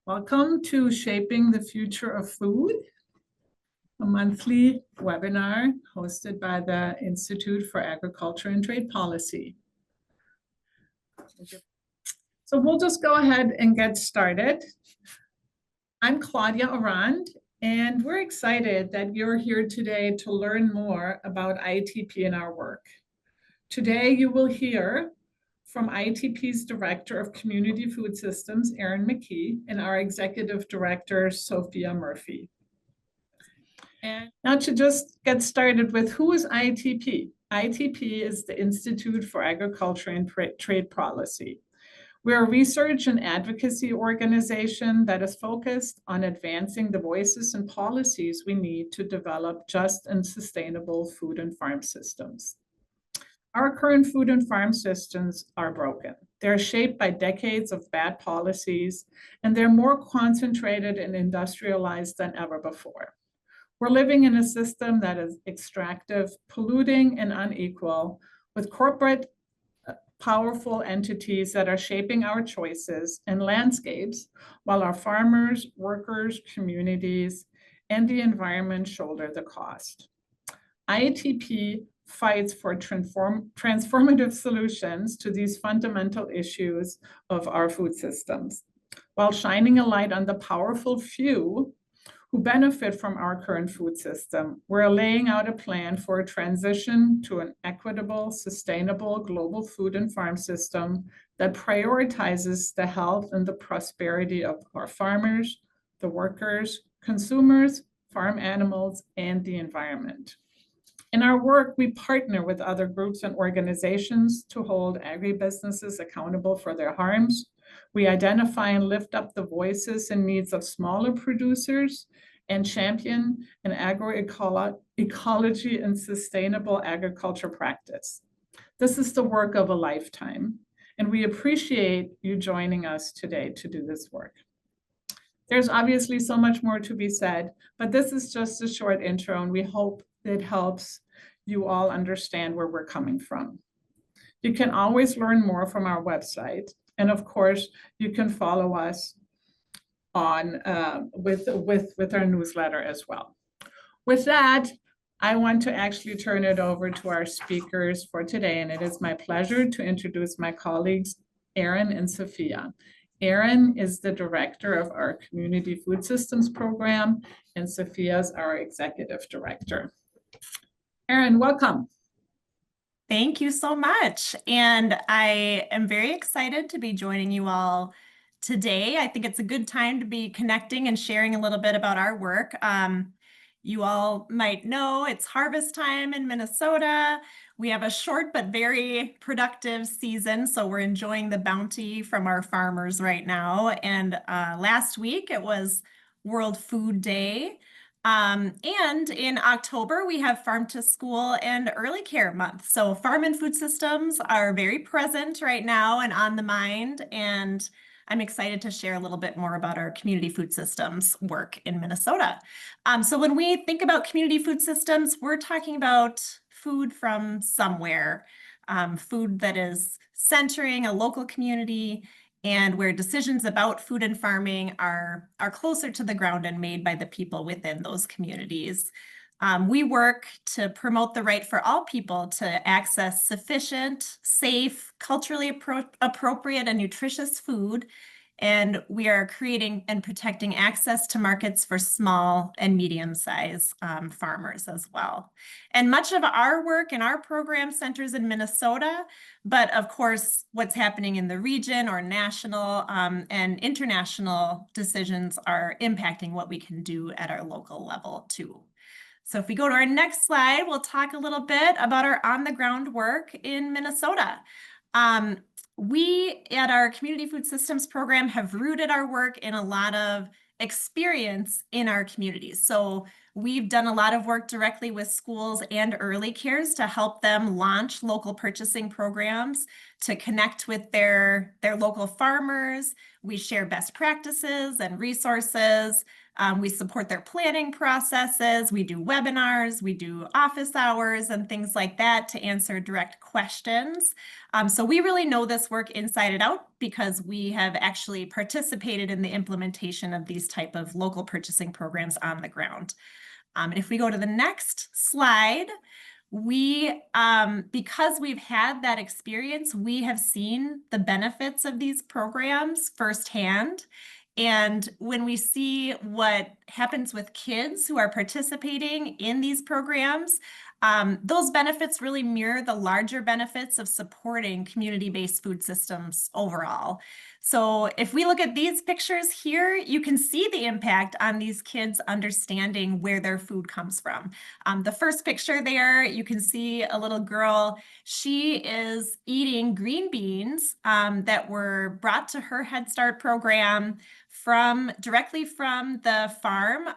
Welcome to Shaping the Future of Food, a monthly webinar hosted by the Institute for Agriculture and Trade Policy. So we'll just go ahead and get started. I'm Claudia Arand, and we're excited that you're here today to learn more about IATP and our work. Today, you will hear from IATP's Director of Community Food Systems, Erin McKee, and our Executive Director, Sophia Murphy. And now to just get started with, who is IATP? IATP is the Institute for Agriculture and Trade Policy. We're a research and advocacy organization that is focused on advancing the voices and policies we need to develop just and sustainable food and farm systems. Our current food and farm systems are broken. They're shaped by decades of bad policies, and they're more concentrated and industrialized than ever before. We're living in a system that is extractive, polluting, and unequal, with corporate powerful entities that are shaping our choices and landscapes, while our farmers, workers, communities, and the environment shoulder the cost. IATP fights for transformative solutions to these fundamental issues of our food systems, while shining a light on the powerful few who benefit from our current food system. We're laying out a plan for a transition to an equitable, sustainable global food and farm system that prioritizes the health and the prosperity of our farmers, the workers, consumers, farm animals, and the environment. In our work, we partner with other groups and organizations to hold agribusinesses accountable for their harms. We identify and lift up the voices and needs of smaller producers and champion an agroecology and sustainable agriculture practice. This is the work of a lifetime, and we appreciate you joining us today to do this work. There's obviously so much more to be said, but this is just a short intro, and we hope it helps you all understand where we're coming from. You can always learn more from our website, and of course, you can follow us on with our newsletter as well. With that, I want to actually turn it over to our speakers for today, and it is my pleasure to introduce my colleagues, Erin and Sophia. Erin is the director of our Community Food Systems program, and Sophia is our executive director. Erin, welcome. Thank you so much. And I am very excited to be joining you all today. I think it's a good time to be connecting and sharing a little bit about our work. You all might know it's harvest time in Minnesota. We have a short but very productive season, so we're enjoying the bounty from our farmers right now. And last week it was World Food Day. And in October, we have Farm to School and Early Care Month. So farm and food systems are very present right now and on the mind. And I'm excited to share a little bit more about our community food systems work in Minnesota. So when we think about community food systems, we're talking about food from somewhere, food that is centering a local community and where decisions about food and farming are closer to the ground and made by the people within those communities. We work to promote the right for all people to access sufficient, safe, culturally appropriate, and nutritious food. And we are creating and protecting access to markets for small and medium-sized farmers as well. And much of our work and our program centers in Minnesota, but of course, what's happening in the region or national and international decisions are impacting what we can do at our local level too. So if we go to our next slide, we'll talk a little bit about our on-the-ground work in Minnesota. We at our Community Food Systems program have rooted our work in a lot of experience in our communities. So We've done a lot of work directly with schools and early cares to help them launch local purchasing programs, to connect with their local farmers. We share best practices and resources. We support their planning processes. We do webinars, we do office hours and things like that to answer direct questions. So we really know this work inside and out because we have actually participated in the implementation of these type of local purchasing programs on the ground. And if we go to the next slide, we, because we've had that experience, we have seen the benefits of these programs firsthand. And when we see what happens with kids who are participating in these programs, those benefits really mirror the larger benefits of supporting community-based food systems overall. So if we look at these pictures here, you can see the impact on these kids understanding where their food comes from. The first picture there, you can see a little girl. She is eating green beans that were brought to her Head Start program directly from the farm,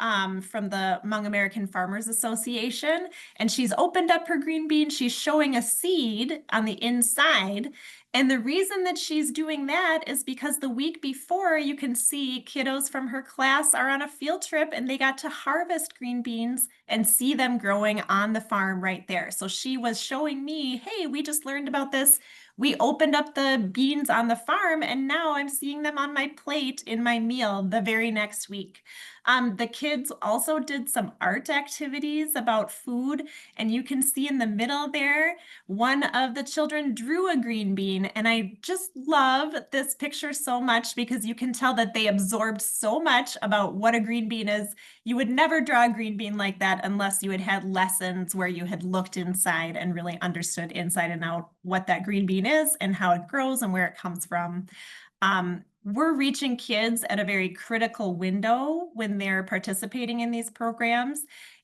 from the Hmong American Farmers Association. And she's opened up her green bean. She's showing a seed on the inside. And the reason that she's doing that is because the week before, you can see kiddos from her class are on a field trip and they got to harvest green beans and see them growing on the farm right there. So she was showing me, hey, we just learned about this. We opened up the beans on the farm and now I'm seeing them on my plate in my meal the very next week. The kids also did some art activities about food, and you can see in the middle there, one of the children drew a green bean, and I just love this picture so much because you can tell that they absorbed so much about what a green bean is. You would never draw a green bean like that unless you had had lessons where you had looked inside and really understood inside and out what that green bean is and how it grows and where it comes from. We're reaching kids at a very critical window when they're participating in these programs.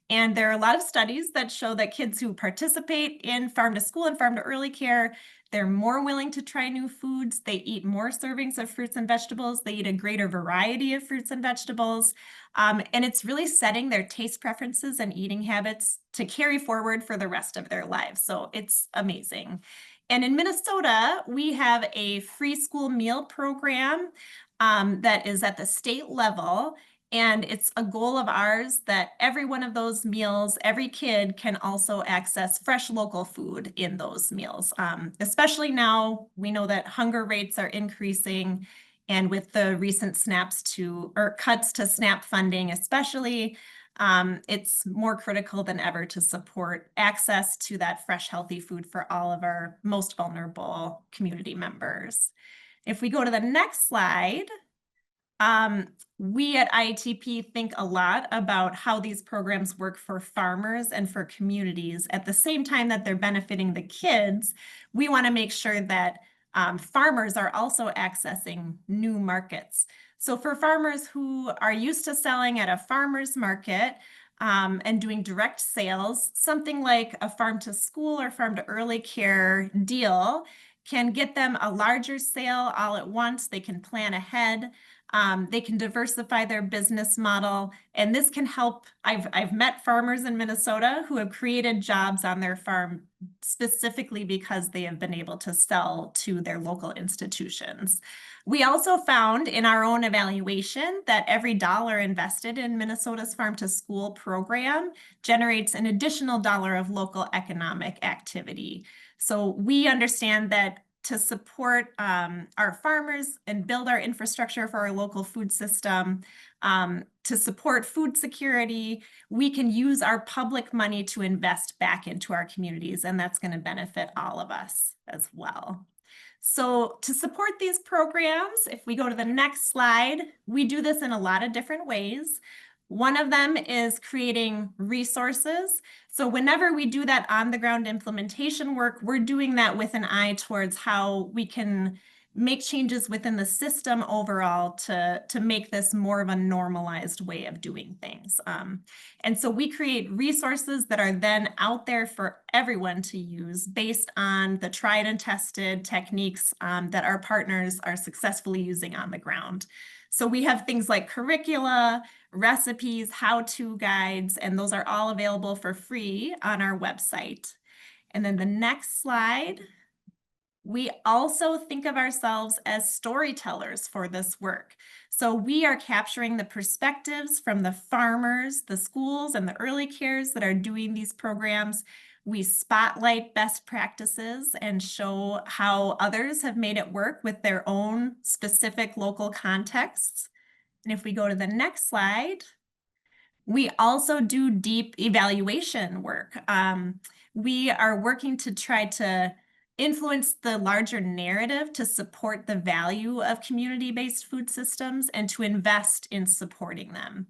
And there are a lot of studies that show that kids who participate in farm to school and farm to early care, they're more willing to try new foods. They eat more servings of fruits and vegetables. They eat a greater variety of fruits and vegetables. And it's really setting their taste preferences and eating habits to carry forward for the rest of their lives. So it's amazing. And in Minnesota, we have a free school meal program that is at the state level. And it's a goal of ours that every one of those meals, every kid can also access fresh local food in those meals. Especially now, we know that hunger rates are increasing. And with the recent cuts to SNAP funding, especially, it's more critical than ever to support access to that fresh, healthy food for all of our most vulnerable community members. If we go to the next slide, we at IATP think a lot about how these programs work for farmers and for communities. At the same time that they're benefiting the kids, we want to make sure that farmers are also accessing new markets. So for farmers who are used to selling at a farmer's market and doing direct sales, something like a farm to school or farm to early care deal can get them a larger sale all at once. They can plan ahead. They can diversify their business model, and this can help. I've met farmers in Minnesota who have created jobs on their farm specifically because they have been able to sell to their local institutions. We also found in our own evaluation that every dollar invested in Minnesota's Farm to School program generates an additional dollar of local economic activity. So we understand that to support our farmers and build our infrastructure for our local food system, to support food security, we can use our public money to invest back into our communities, and that's going to benefit all of us as well. So to support these programs, if we go to the next slide, we do this in a lot of different ways. One of them is creating resources. So whenever we do that on the ground implementation work, we're doing that with an eye towards how we can make changes within the system overall to make this more of a normalized way of doing things. And so we create resources that are then out there for everyone to use based on the tried and tested techniques that our partners are successfully using on the ground. So we have things like curricula, recipes, how-to guides, and those are all available for free on our website. And then the next slide, we also think of ourselves as storytellers for this work. So we are capturing the perspectives from the farmers, the schools, and the early cares that are doing these programs. We spotlight best practices and show how others have made it work with their own specific local contexts. And if we go to the next slide, we also do deep evaluation work. We are working to try to influence the larger narrative to support the value of community-based food systems and to invest in supporting them.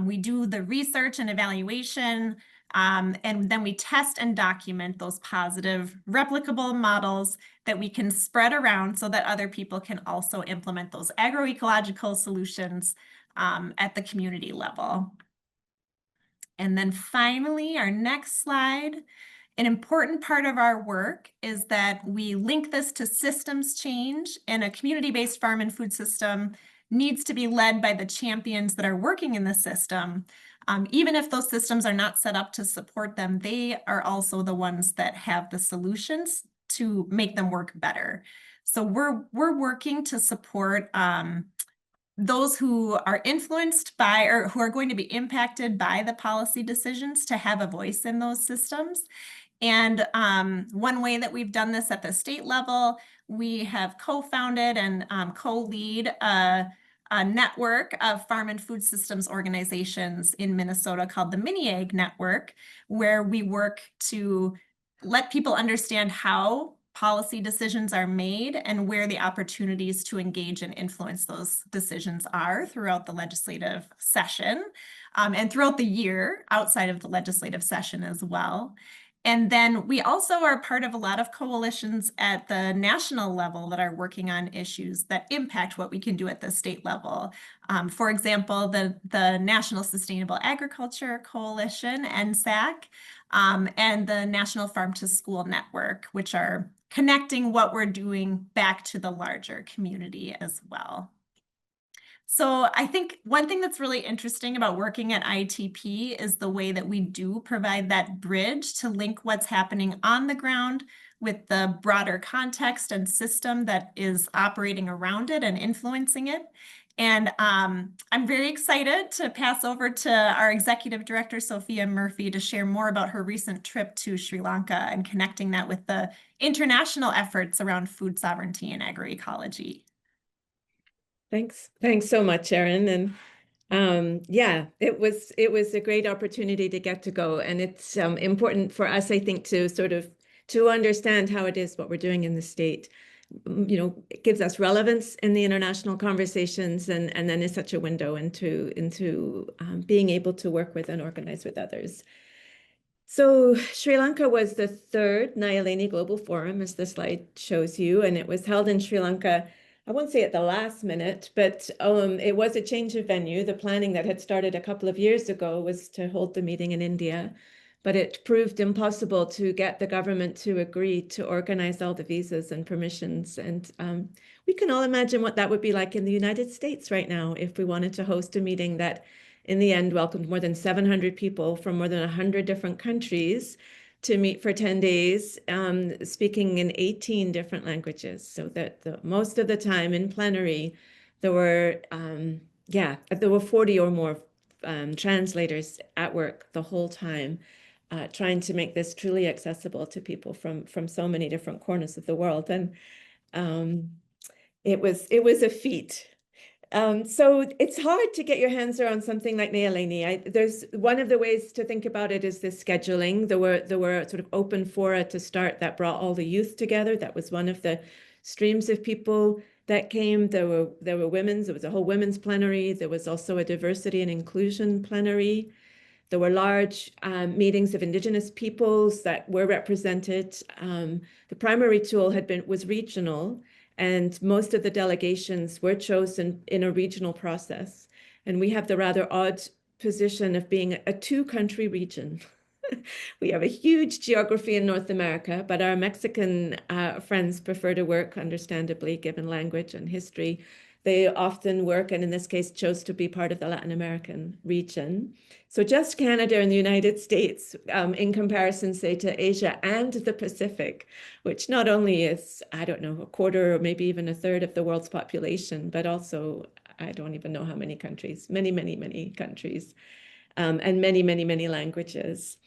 We do the research and evaluation, and then we test and document those positive, replicable models that we can spread around so that other people can also implement those agroecological solutions at the community level. And then finally, our next slide. An important part of our work is that we link this to systems change, and a community-based farm and food system needs to be led by the champions that are working in the system. Even if those systems are not set up to support them, they are also the ones that have the solutions to make them work better. So we're working to support those who are influenced by or who are going to be impacted by the policy decisions to have a voice in those systems. And one way that we've done this at the state level, we have co-founded and co-lead a network of farm and food systems organizations in Minnesota called the Mini Ag Network, where we work to let people understand how policy decisions are made and where the opportunities to engage and influence those decisions are throughout the legislative session and throughout the year outside of the legislative session as well. And then we also are part of a lot of coalitions at the national level that are working on issues that impact what we can do at the state level. For example, the National Sustainable Agriculture Coalition, NSAC, and the National Farm to School Network, which are connecting what we're doing back to the larger community as well. So I think one thing that's really interesting about working at IATP is the way that we do provide that bridge to link what's happening on the ground with the broader context and system that is operating around it and influencing it. And I'm very excited to pass over to our Executive Director, Sophia Murphy, to share more about her recent trip to Sri Lanka and connecting that with the international efforts around food sovereignty and agroecology. Thanks so much, Erin. And yeah, it was a great opportunity to get to go, and it's important for us, I think, to sort of understand how it is what we're doing in the state. You know, it gives us relevance in the international conversations, and then is such a window into being able to work with and organize with others. So Sri Lanka was the third Nyeleni Global Forum, as the slide shows you, and it was held in Sri Lanka. I won't say at the last minute, but it was a change of venue. The planning that had started a couple of years ago was to hold the meeting in India, but it proved impossible to get the government to agree to organize all the visas and permissions. And we can all imagine what that would be like in the United States right now if we wanted to host a meeting that in the end welcomed more than 700 people from more than 100 different countries to meet for 10 days, speaking in 18 different languages. So that most of the time in plenary, there were 40 or more translators at work the whole time, trying to make this truly accessible to people from so many different corners of the world. And it was a feat. So it's hard to get your hands around something like Nyeleni. There's one of the ways to think about it is the scheduling. There were sort of open fora to start that brought all the youth together. That was one of the streams of people that came. There were women's. There was a whole women's plenary. There was also a diversity and inclusion plenary. There were large meetings of Indigenous peoples that were represented. The primary tool was regional. And most of the delegations were chosen in a regional process. And we have the rather odd position of being a two-country region. We have a huge geography in North America, but our Mexican friends prefer to work, understandably, given language and history, They often work, and in this case, chose to be part of the Latin American region. So just Canada and the United States, in comparison, say, to Asia and the Pacific, which not only is, I don't know, a quarter or maybe even a third of the world's population, but also, I don't even know how many countries, many, many, many countries, and many, many, many languages.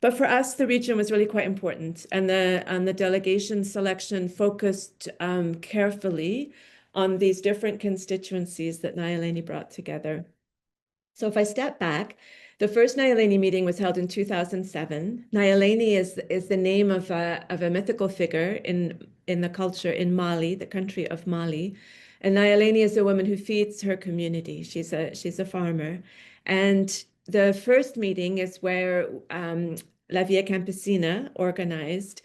But for us, the region was really quite important, and the delegation selection focused carefully on these different constituencies that Nyeleni brought together. So if I step back, the first Nyeleni meeting was held in 2007. Nyeleni is the name of a mythical figure in the culture in Mali, the country of Mali. And Nyeleni is a woman who feeds her community. She's a farmer. And the first meeting is where La Via Campesina organized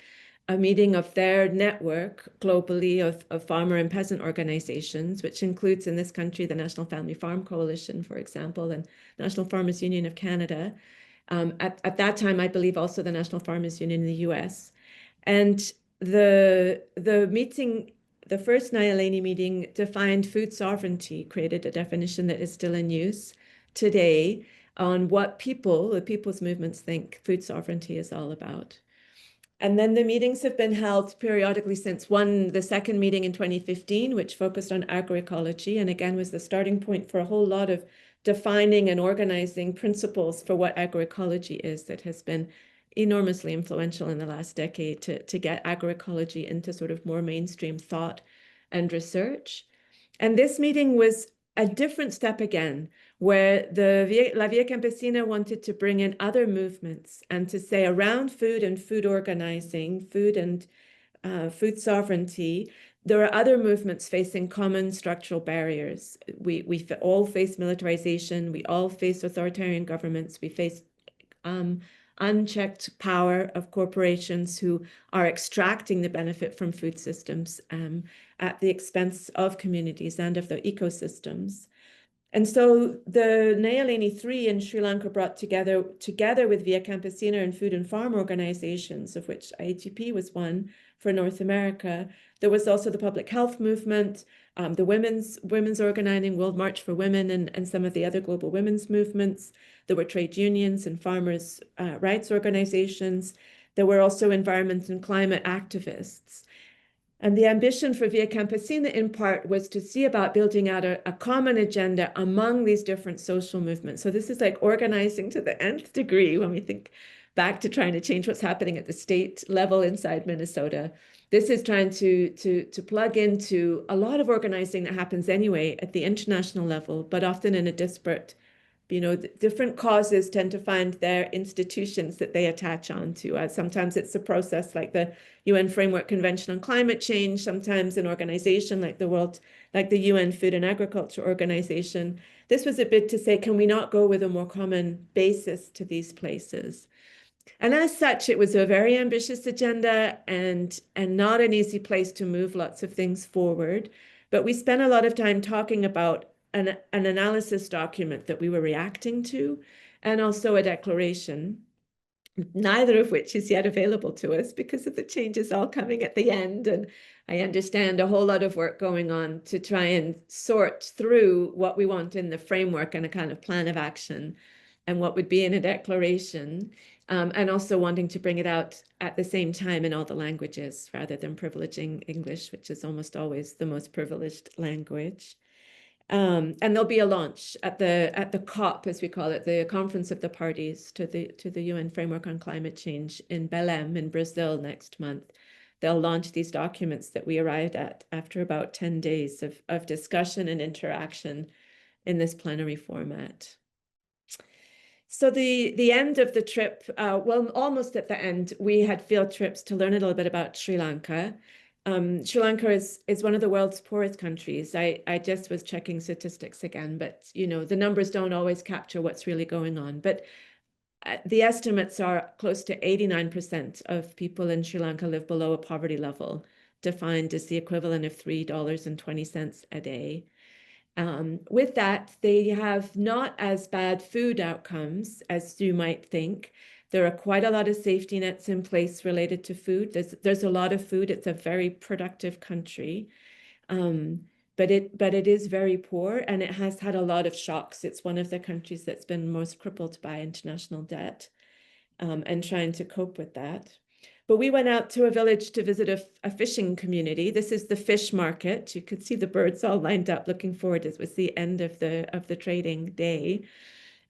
a meeting of their network globally of farmer and peasant organizations, which includes in this country the National Family Farm Coalition, for example, and National Farmers Union of Canada. At that time, I believe also the National Farmers Union in the US. And the meeting, the first Nyeleni meeting, defined food sovereignty, created a definition that is still in use today on what the people's movements think food sovereignty is all about. And then the meetings have been held periodically since the second meeting in 2015, which focused on agroecology, and again was the starting point for a whole lot of defining and organizing principles for what agroecology is, that has been enormously influential in the last decade to get agroecology into sort of more mainstream thought and research. And this meeting was a different step again, where La Via Campesina wanted to bring in other movements and to say around food and food organizing, food and food sovereignty, there are other movements facing common structural barriers. We all face militarization, we all face authoritarian governments, we face unchecked power of corporations who are extracting the benefit from food systems at the expense of communities and of the ecosystems. And so the Nyeleni 3 in Sri Lanka brought together with Via Campesina and food and farm organizations, of which IATP was one for North America. There was also the public health movement, the women's organizing, World March for Women, and some of the other global women's movements. There were trade unions and farmers' rights organizations. There were also environment and climate activists. And the ambition for Via Campesina, in part, was to see about building out a common agenda among these different social movements. So this is like organizing to the nth degree when we think back to trying to change what's happening at the state level inside Minnesota. This is trying to plug into a lot of organizing that happens anyway at the international level, but often in a disparate, different causes tend to find their institutions that they attach on to. Sometimes it's a process like the UN Framework Convention on Climate Change, sometimes an organization like the UN Food and Agriculture Organization. This was a bid to say, can we not go with a more common basis to these places? And as such, it was a very ambitious agenda and not an easy place to move lots of things forward. But we spent a lot of time talking about an analysis document that we were reacting to, and also a declaration, neither of which is yet available to us because of the changes all coming at the end. And I understand a whole lot of work going on to try and sort through what we want in the framework and a kind of plan of action and what would be in a declaration, and also wanting to bring it out at the same time in all the languages rather than privileging English, which is almost always the most privileged language. And there'll be a launch at the COP, as we call it, the Conference of the Parties to the UN Framework on Climate Change in Belém in Brazil next month. They'll launch these documents that we arrived at after about 10 days of discussion and interaction in this plenary format. So the end of the trip, well, almost at the end, we had field trips to learn a little bit about Sri Lanka. Sri Lanka is one of the world's poorest countries. I just was checking statistics again, but the numbers don't always capture what's really going on. But the estimates are close to 89% of people in Sri Lanka live below a poverty level, defined as the equivalent of $3.20 a day. With that, they have not as bad food outcomes as you might think. There are quite a lot of safety nets in place related to food. There's a lot of food. It's a very productive country. but it is very poor, and it has had a lot of shocks. It's one of the countries that's been most crippled by international debt, and trying to cope with that. But we went out to a village to visit a fishing community. This is the fish market. You could see the birds all lined up looking forward. It was the end of the trading day.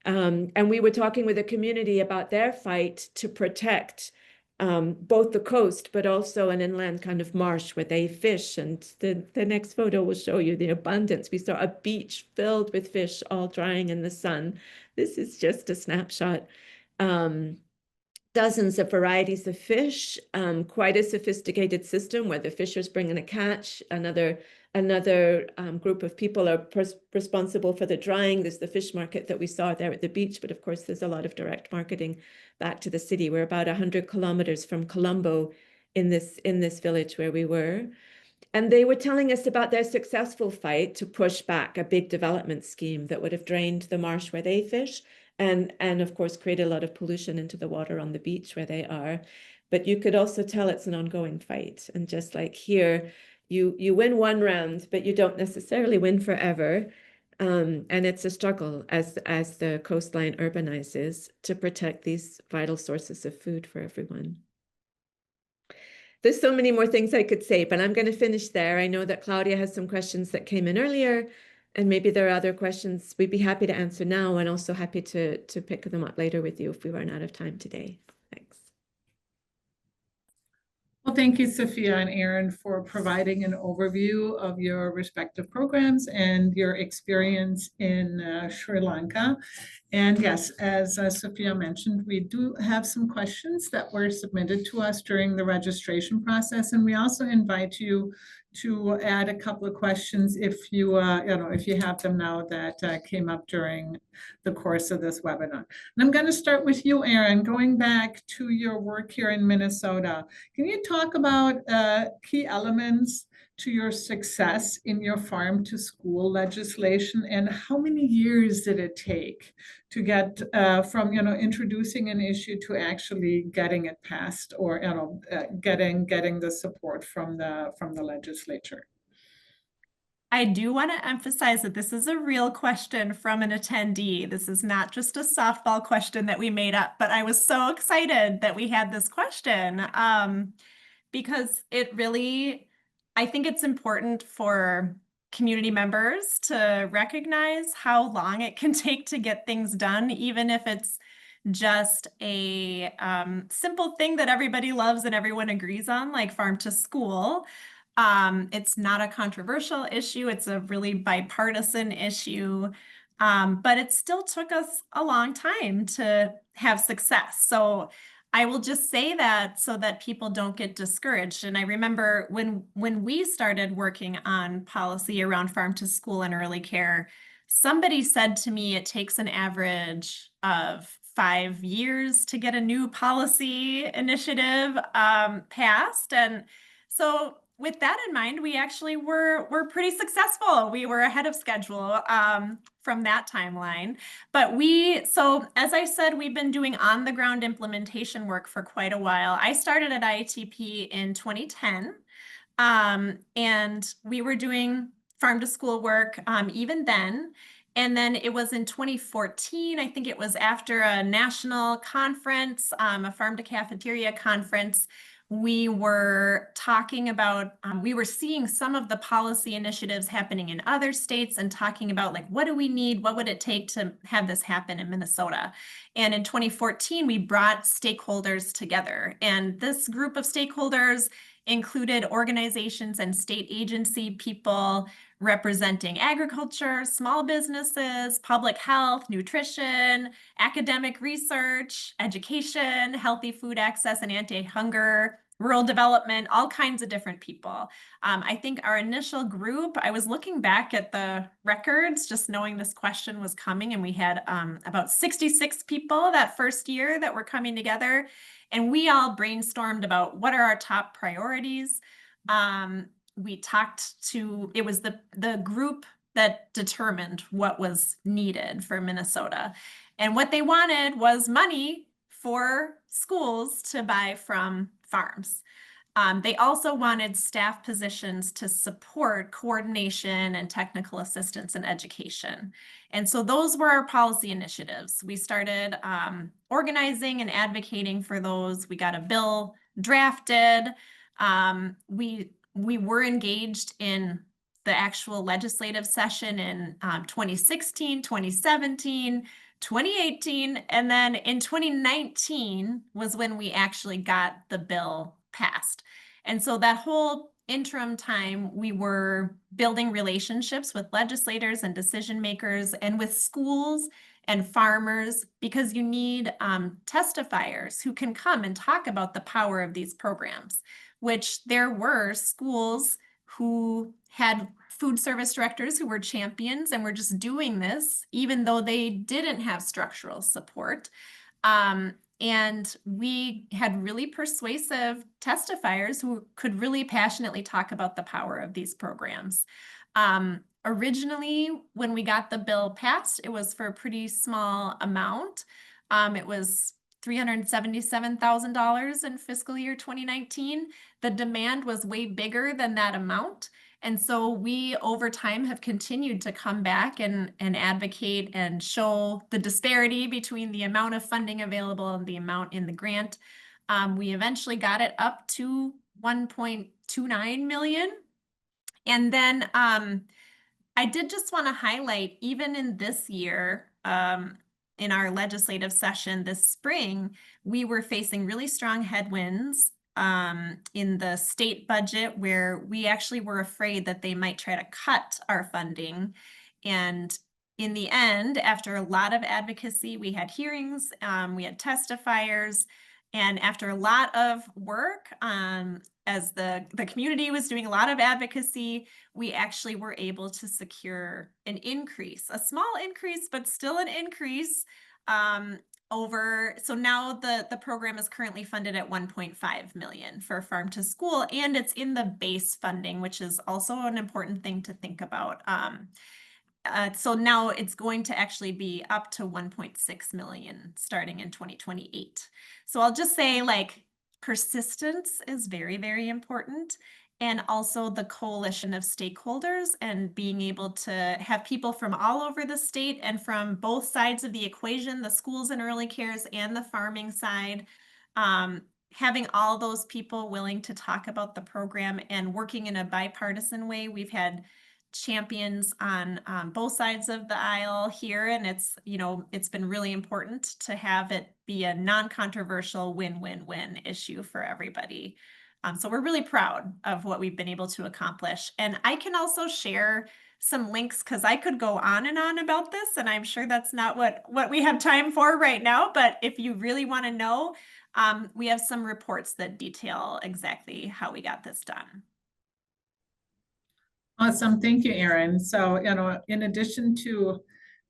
And we were talking with the community about their fight to protect both the coast, but also an inland kind of marsh where they fish. And the next photo will show you the abundance. We saw a beach filled with fish all drying in the sun. This is just a snapshot. Dozens of varieties of fish, quite a sophisticated system where the fishers bring in a catch. Another group of people are responsible for the drying. There's the fish market that we saw there at the beach, but of course there's a lot of direct marketing back to the city. We're about 100 kilometers from Colombo in this village where we were. And they were telling us about their successful fight to push back a big development scheme that would have drained the marsh where they fish, and of course create a lot of pollution into the water on the beach where they are. But you could also tell it's an ongoing fight. And just like here, you win one round, but you don't necessarily win forever. And it's a struggle as the coastline urbanizes to protect these vital sources of food for everyone. There's so many more things I could say, but I'm going to finish there. I know that Claudia has some questions that came in earlier, and maybe there are other questions we'd be happy to answer now, and also happy to pick them up later with you if we run out of time today. Thanks. Well, thank you, Sophia and Erin, for providing an overview of your respective programs and your experience in Sri Lanka. And yes, as Sophia mentioned, we do have some questions that were submitted to us during the registration process, and we also invite you to add a couple of questions if you if you have them now that came up during the course of this webinar. And I'm going to start with you, Erin, going back to your work here in Minnesota. Can you talk about key elements to your success in your farm to school legislation, and how many years did it take to get from introducing an issue to actually getting it passed, or getting the support from the legislature? I do want to emphasize that this is a real question from an attendee. This is not just a softball question that we made up, but I was so excited that we had this question because it really, I think it's important for community members to recognize how long it can take to get things done, even if it's just a simple thing that everybody loves and everyone agrees on, like farm to school. It's not a controversial issue. It's a really bipartisan issue, but it still took us a long time to have success. So I will just say that so that people don't get discouraged. And I remember when we started working on policy around farm to school and early care, somebody said to me it takes an average of 5 years to get a new policy initiative passed. And so with that in mind, we actually were pretty successful. We were ahead of schedule from that timeline. But so as I said, we've been doing on the ground implementation work for quite a while. I started at IATP in 2010, and we were doing farm to school work even then. And then it was in 2014, I think it was after a national conference, a farm to cafeteria conference, we were talking about, we were seeing some of the policy initiatives happening in other states and talking about like, what do we need? What would it take to have this happen in Minnesota? And in 2014, we brought stakeholders together. And this group of stakeholders included organizations and state agency people representing agriculture, small businesses, public health, nutrition, academic research, education, healthy food access and anti-hunger, rural development, all kinds of different people. I think our initial group, I was looking back at the records, just knowing this question was coming, and we had about 66 people that first year that were coming together, and we all brainstormed about what are our top priorities. We talked to, it was the group that determined what was needed for Minnesota. And what they wanted was money for schools to buy from farms. They also wanted staff positions to support coordination and technical assistance in education. And so those were our policy initiatives. We started organizing and advocating for those. We got a bill drafted. We were engaged in the actual legislative session in 2016, 2017, 2018, and then in 2019 was when we actually got the bill passed. And so that whole interim time, we were building relationships with legislators and decision makers and with schools and farmers, because you need testifiers who can come and talk about the power of these programs, which there were schools who had food service directors who were champions and were just doing this, even though they didn't have structural support. And we had really persuasive testifiers who could really passionately talk about the power of these programs. Originally, when we got the bill passed, it was for a pretty small amount. It was $377,000 in fiscal year 2019. The demand was way bigger than that amount. And so we, over time, have continued to come back and advocate and show the disparity between the amount of funding available and the amount in the grant. We eventually got it up to 1.29 million. And then I did just want to highlight, even in this year, in our legislative session this spring, we were facing really strong headwinds in the state budget, where we actually were afraid that they might try to cut our funding. And in the end, after a lot of advocacy, we had hearings, we had testifiers, and after a lot of work, as the community was doing a lot of advocacy, we actually were able to secure an increase, a small increase, but still an increase so now the program is currently funded at 1.5 million for farm to school, and it's in the base funding, which is also an important thing to think about. So now it's going to actually be up to 1.6 million starting in 2028. So I'll just say, like, persistence is very, very important. And also the coalition of stakeholders and being able to have people from all over the state and from both sides of the equation, the schools and early cares and the farming side, having all those people willing to talk about the program and working in a bipartisan way. We've had champions on both sides of the aisle here, and it's been really important to have it be a non-controversial win-win-win issue for everybody. So we're really proud of what we've been able to accomplish. And I can also share some links, because I could go on and on about this, and I'm sure that's not what we have time for right now. But if you really want to know, we have some reports that detail exactly how we got this done. Awesome. Thank you, Erin. So, in addition to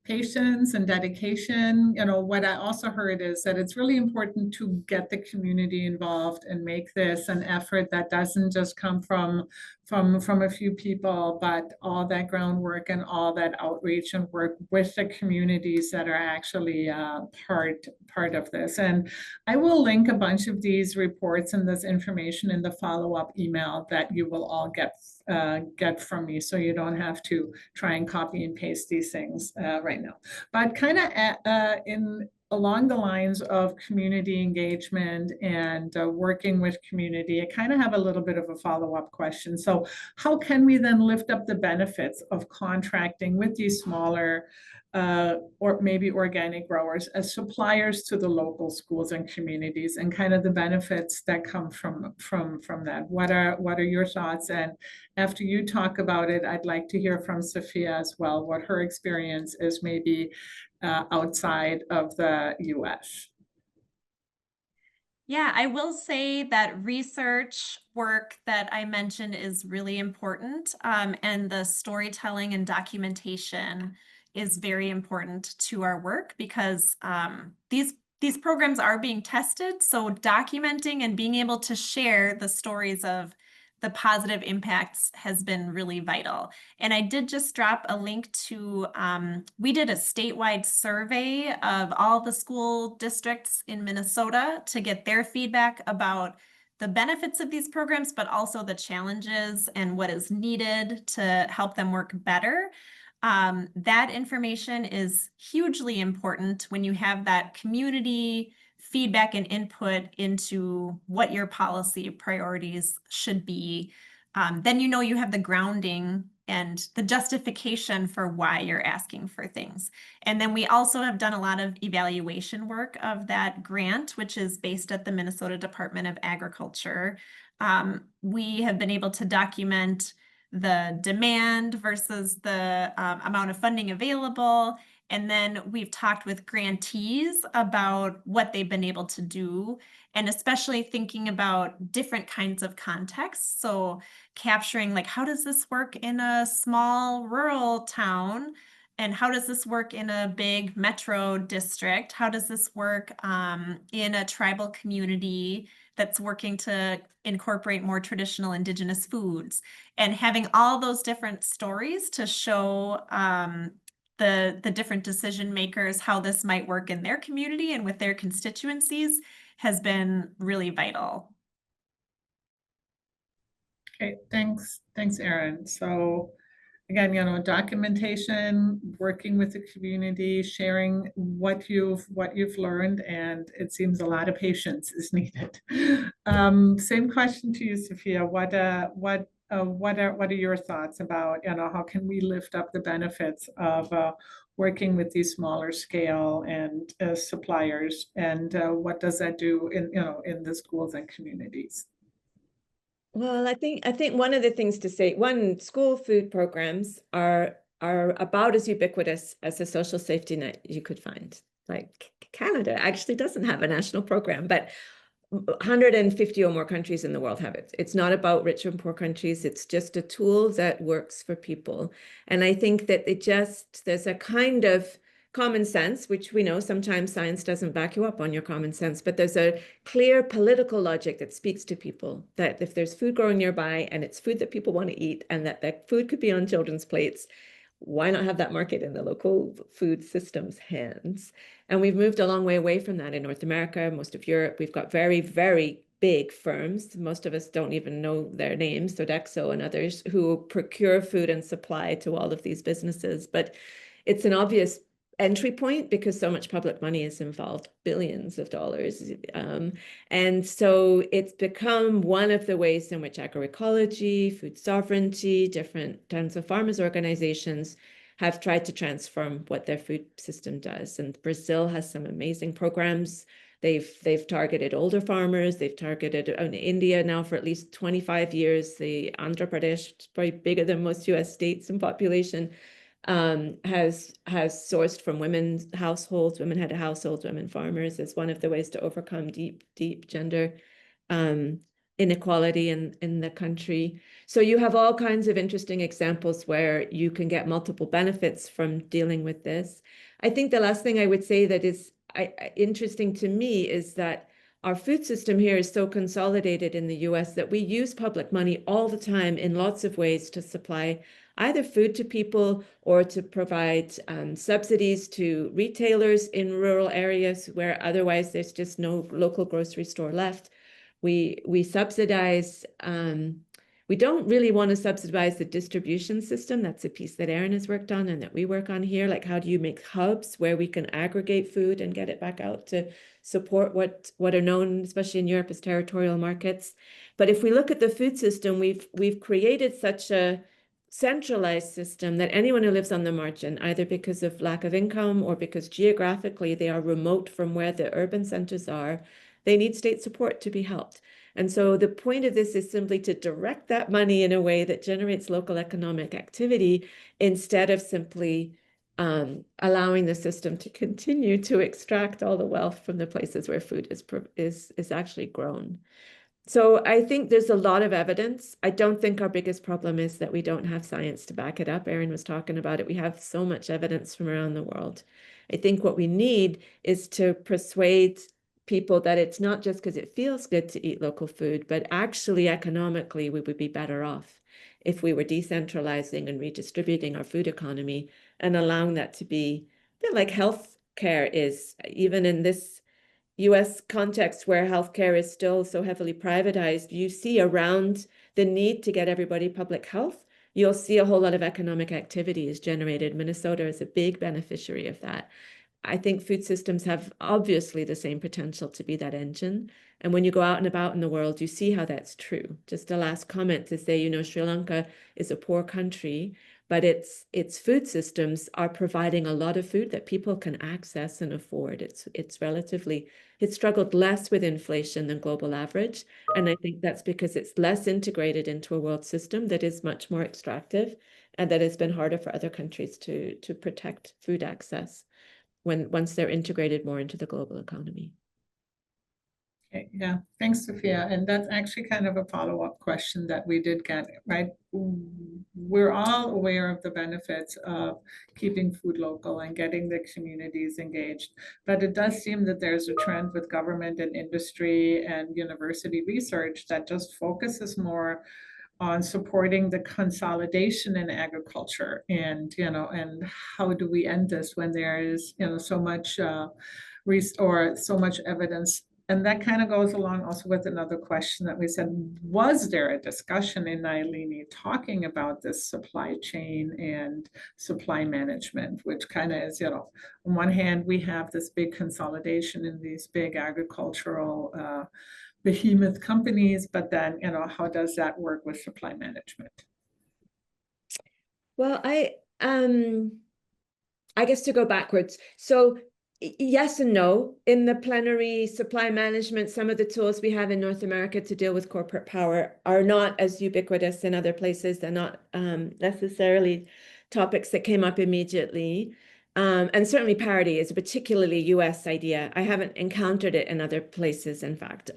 patience and dedication, what I also heard is that it's really important to get the community involved and make this an effort that doesn't just come from a few people, but all that groundwork and all that outreach and work with the communities that are actually part of this. And I will link a bunch of these reports and this information in the follow-up email that you will all get from me, so you don't have to try and copy and paste these things right now. But kind of along the lines of community engagement and working with community, I kind of have a little bit of a follow-up question. So how can we then lift up the benefits of contracting with these smaller or maybe organic growers as suppliers to the local schools and communities, and kind of the benefits that come from that? What are your thoughts? And after you talk about it, I'd like to hear from Sophia as well, what her experience is maybe outside of the US. Yeah, I will say that research work that I mentioned is really important, and the storytelling and documentation is very important to our work, because these programs are being tested. So documenting and being able to share the stories of the positive impacts has been really vital. And I did just drop a link to, we did a statewide survey of all the school districts in Minnesota to get their feedback about the benefits of these programs, but also the challenges and what is needed to help them work better. That information is hugely important when you have that community feedback and input into what your policy priorities should be. Then you know you have the grounding and the justification for why you're asking for things. And then we also have done a lot of evaluation work of that grant, which is based at the Minnesota Department of Agriculture. We have been able to document the demand versus the amount of funding available. And then we've talked with grantees about what they've been able to do, and especially thinking about different kinds of contexts. So capturing, like, how does this work in a small rural town? And how does this work in a big metro district? How does this work in a tribal community that's working to incorporate more traditional indigenous foods? And having all those different stories to show the different decision makers how this might work in their community and with their constituencies has been really vital. Okay, thanks, Erin. So again, documentation, working with the community, sharing what you've learned, and it seems a lot of patience is needed. Same question to you, Sophia. What are your thoughts about, how can we lift up the benefits of working with these smaller scale and suppliers, and what does that do in the schools and communities? Well, I think one of the things to say, school food programs are about as ubiquitous as a social safety net you could find. Like Canada actually doesn't have a national program, but 150 or more countries in the world have it. It's not about rich and poor countries. It's just a tool that works for people. And I think that there's a kind of common sense, which we know sometimes science doesn't back you up on your common sense, but there's a clear political logic that speaks to people that if there's food growing nearby and it's food that people want to eat and that food could be on children's plates, why not have that market in the local food system's hands? And we've moved a long way away from that in North America, most of Europe. We've got very, very big firms. Most of us don't even know their names, Sodexo and others, who procure food and supply to all of these businesses. But it's an obvious entry point because so much public money is involved, billions of dollars. And so it's become one of the ways in which agroecology, food sovereignty, different kinds of farmers organizations have tried to transform what their food system does. And Brazil has some amazing programs. They've targeted older farmers. They've targeted India now for at least 25 years. The Andhra Pradesh, probably bigger than most US states in population, has sourced from women's households, women-head households, women farmers as one of the ways to overcome deep gender inequality in the country. So you have all kinds of interesting examples where you can get multiple benefits from dealing with this. I think the last thing I would say that is interesting to me is that our food system here is so consolidated in the US that we use public money all the time in lots of ways to supply either food to people or to provide subsidies to retailers in rural areas where otherwise there's just no local grocery store left. We subsidize, we don't really want to subsidize the distribution system. That's a piece that Erin has worked on and that we work on here. Like, how do you make hubs where we can aggregate food and get it back out to support what are known, especially in Europe, as territorial markets? But if we look at the food system, we've created such a centralized system that anyone who lives on the margin, either because of lack of income or because geographically they are remote from where the urban centers are, they need state support to be helped. And so the point of this is simply to direct that money in a way that generates local economic activity instead of simply allowing the system to continue to extract all the wealth from the places where food is actually grown. So I think there's a lot of evidence. I don't think our biggest problem is that we don't have science to back it up. Erin was talking about it. We have so much evidence from around the world. I think what we need is to persuade people that it's not just because it feels good to eat local food, but actually economically we would be better off if we were decentralizing and redistributing our food economy and allowing that to be a bit like health care is, even in this US context where healthcare is still so heavily privatized, you see around the need to get everybody public health, you'll see a whole lot of economic activity is generated. Minnesota is a big beneficiary of that. I think food systems have obviously the same potential to be that engine. And when you go out and about in the world, you see how that's true. Just a last comment to say, Sri Lanka is a poor country, but its food systems are providing a lot of food that people can access and afford. It's struggled less with inflation than global average. And I think that's because it's less integrated into a world system that is much more extractive and that it's been harder for other countries to protect food access once they're integrated more into the global economy. Okay, yeah, thanks, Sophia. And that's actually kind of a follow-up question that we did get, right? We're all aware of the benefits of keeping food local and getting the communities engaged, but it does seem that there's a trend with government and industry and university research that just focuses more on supporting the consolidation in agriculture, and and how do we end this when there is so much so much evidence. And that kind of goes along also with another question that we said, was there a discussion in Nyeleni talking about this supply chain and supply management, which kind of is, on one hand, we have this big consolidation in these big agricultural behemoth companies, but then, how does that work with supply management? Well, I guess to go backwards. So yes and no. In the plenary supply management, some of the tools we have in North America to deal with corporate power are not as ubiquitous in other places. They're not necessarily topics that came up immediately. And certainly parity is a particularly US idea. I haven't encountered it in other places, in fact.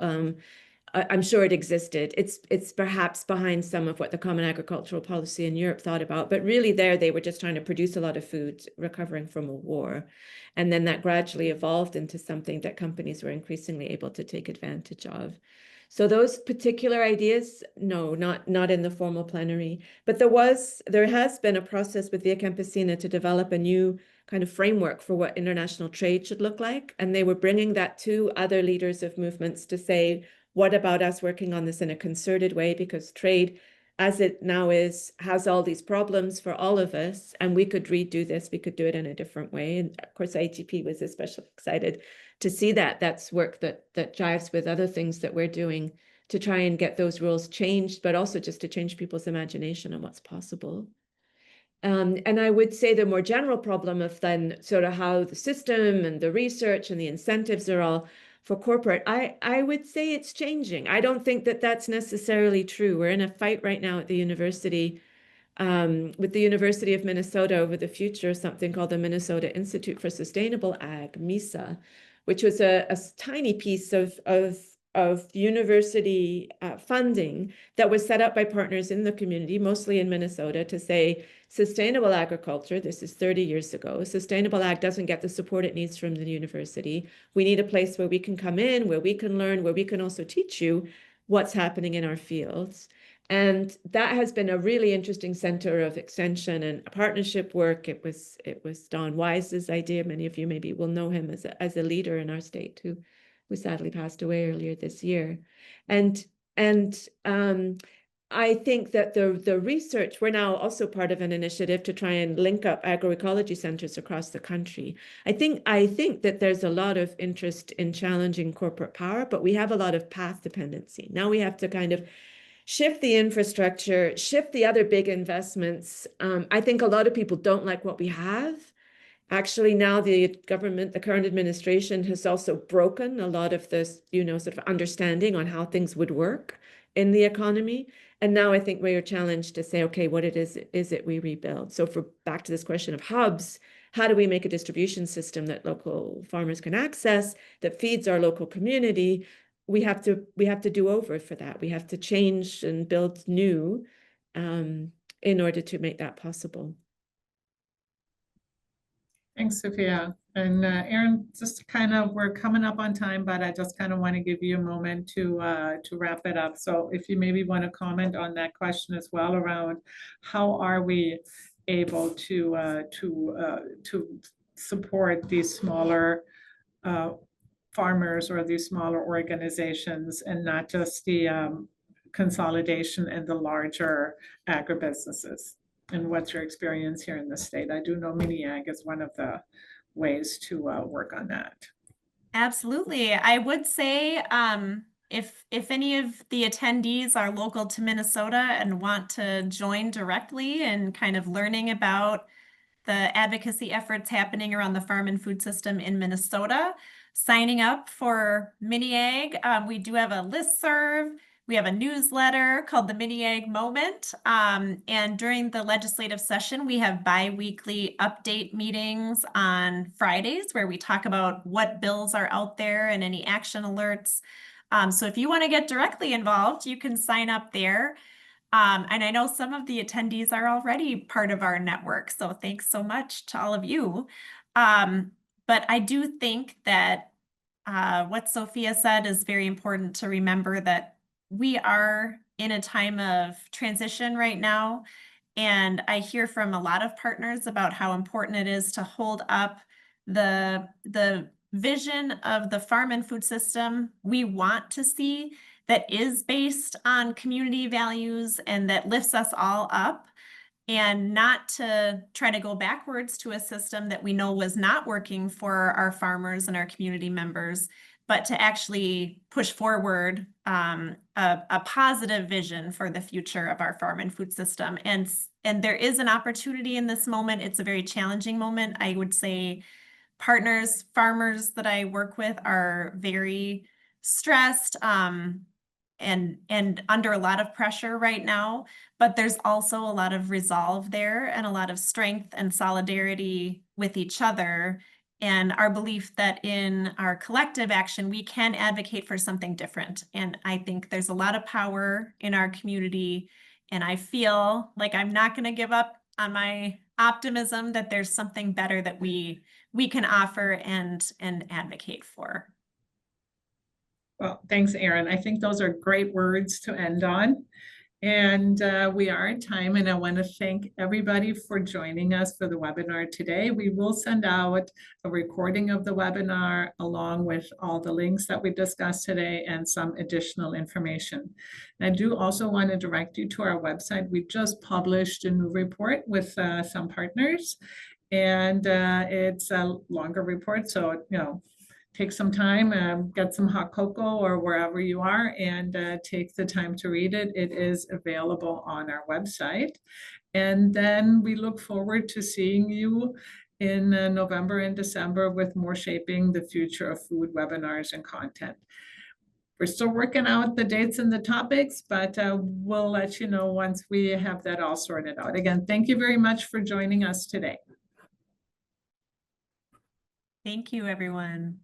I'm sure it existed. It's perhaps behind some of what the Common Agricultural Policy in Europe thought about, but really there they were just trying to produce a lot of food, recovering from a war. And then that gradually evolved into something that companies were increasingly able to take advantage of. So those particular ideas, no, not in the formal plenary, but there has been a process with Via Campesina to develop a new kind of framework for what international trade should look like. And they were bringing that to other leaders of movements to say, what about us working on this in a concerted way? Because trade, as it now is, has all these problems for all of us, and we could redo this, we could do it in a different way. And of course, IATP was especially excited to see that. That's work that jives with other things that we're doing to try and get those rules changed, but also just to change people's imagination on what's possible. And I would say the more general problem of then sort of how the system and the research and the incentives are all for corporate, I would say it's changing. I don't think that that's necessarily true. We're in a fight right now at the university with the University of Minnesota over the future of something called the Minnesota Institute for Sustainable Ag, MISA, which was a tiny piece of university funding that was set up by partners in the community, mostly in Minnesota, to say sustainable agriculture, this is 30 years ago, sustainable ag doesn't get the support it needs from the university. We need a place where we can come in, where we can learn, where we can also teach you what's happening in our fields. And that has been a really interesting center of extension and partnership work. It was Don Wise's idea. Many of you maybe will know him as a leader in our state who sadly passed away earlier this year. And I think that the research, we're now also part of an initiative to try and link up agroecology centers across the country. I think that there's a lot of interest in challenging corporate power, but we have a lot of path dependency. Now we have to kind of shift the infrastructure, shift the other big investments. I think a lot of people don't like what we have. Actually, now the government, the current administration has also broken a lot of this, sort of understanding on how things would work in the economy. And now I think we are challenged to say, okay, what is it we rebuild? So back to this question of hubs, how do we make a distribution system that local farmers can access, that feeds our local community? We have to do over for that. We have to change and build new in order to make that possible. Thanks, Sophia. And Erin, just we're coming up on time, but I just kind of want to give you a moment to wrap it up. So if you maybe want to comment on that question as well around how are we able to support these smaller farmers or these smaller organizations and not just the consolidation and the larger agribusinesses. And what's your experience here in the state? I do know mini ag is one of the ways to work on that. Absolutely. I would say if any of the attendees are local to Minnesota and want to join directly and kind of learning about the advocacy efforts happening around the farm and food system in Minnesota, signing up for Mini Ag. We do have a listserv. We have a newsletter called the Mini Ag Moment. And during the legislative session, we have bi-weekly update meetings on Fridays where we talk about what bills are out there and any action alerts. So if you want to get directly involved, you can sign up there. And I know some of the attendees are already part of our network, so thanks so much to all of you. But I do think that what Sophia said is very important to remember, that we are in a time of transition right now. And I hear from a lot of partners about how important it is to hold up the vision of the farm and food system we want to see, that is based on community values and that lifts us all up, and not to try to go backwards to a system that we know was not working for our farmers and our community members, but to actually push forward a positive vision for the future of our farm and food system. And there is an opportunity in this moment. It's a very challenging moment. I would say partners, farmers that I work with are very stressed and under a lot of pressure right now, but there's also a lot of resolve there and a lot of strength and solidarity with each other, and our belief that in our collective action, we can advocate for something different. And I think there's a lot of power in our community, and I feel like I'm not going to give up on my optimism that there's something better that we can offer and advocate for. Well, thanks, Erin. I think those are great words to end on. And we are at time, and I want to thank everybody for joining us for the webinar today. We will send out a recording of the webinar along with all the links that we discussed today and some additional information. And I do also want to direct you to our website. We just published a new report with some partners, and it's a longer report, so take some time, get some hot cocoa or wherever you are, and take the time to read it. It is available on our website. And then we look forward to seeing you in November and December with more Shaping the Future of Food webinars and content. We're still working out the dates and the topics, but we'll let you know once we have that all sorted out. Again, thank you very much for joining us today. Thank you, everyone.